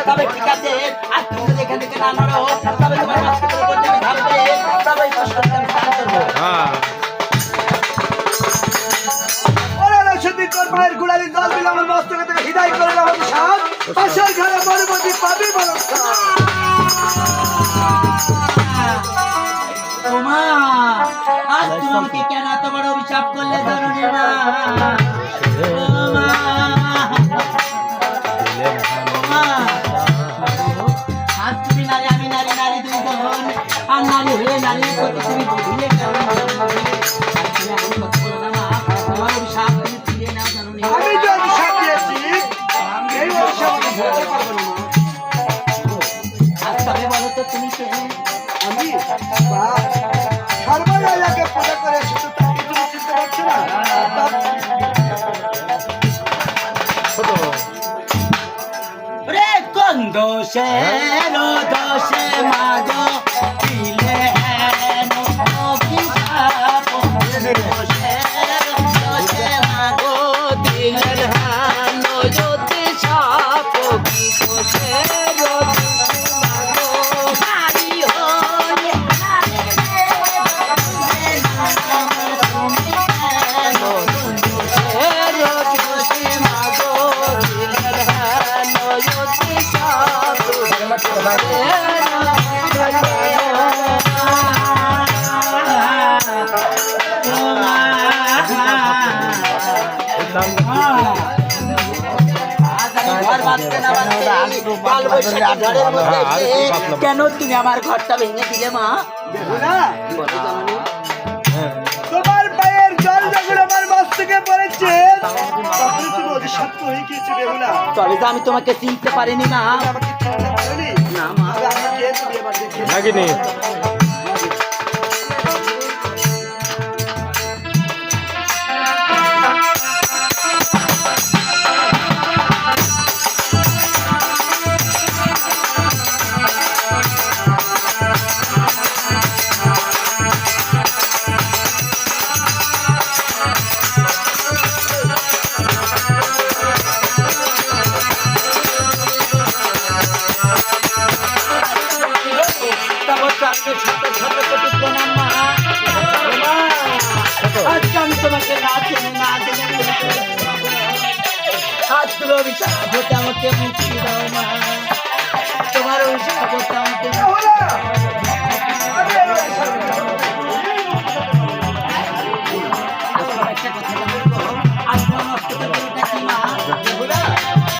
তবে ঠিক আছে, আর তুমি যদি এখান থেকে না নড়ো তবে তোমার মাছকে তুমি করতে ভাববে, তবে এই কষ্টটা আমি দান করবো। সত্যি তোর মায়ের গুড়ালি জল দিলে আমার মস্তকে থেকে হৃদয় করে আমার সাত পাশের ঘরে মরুমতি পাবি বলছা। মা আজ তুমি আমাকে কেন এত বড় অভিশাপ করলে জানো না মা? আজ তুমি নারী, আমি নারী, নারী দুই জন, আর নারী হয়ে নারীর প্রতি তুমি বুঝিয়ে কেমন তোমার অভিশাপ তুমি ফিরিয়ে নাও জানো না? আমি যে অভিশাপ দিয়েছি এই অভিশাপ আমি ধরতে পারবো না। আজ তবে বলো তো তুমি কে? আমি সর্বদাকে পূজা করে শুধু তাকে তুমি চিনতে পারছো না? রে কোন দোষে দোষে মাগো দিলে হেন অভিশাপ, দোষে দোষে মাগো দিলেন হেন অভিশাপ, কি দোষে মাগো নারী হয়ে কেন তুমি আমার ঘরটা ভেঙে দিলে মা? তোমার পায়ের জল যখন আমার মস্তকে পড়েছে তখন তুমি অভিশপ্ত হয়ে গিয়েছো বেহুলা। তবে তো আমি তোমাকে চিনতে পারিনি মা। আমাকে চিনতে পারোনি? না মা। আমাকে তুমি এবার দেখে নাগিনি আমি তোমাকে না চিনি না জেনে হাত তুলো অভিশাপ হতে আমাকে মুক্তি দাও মা, তোমার অভিশাপ হতে আমাকে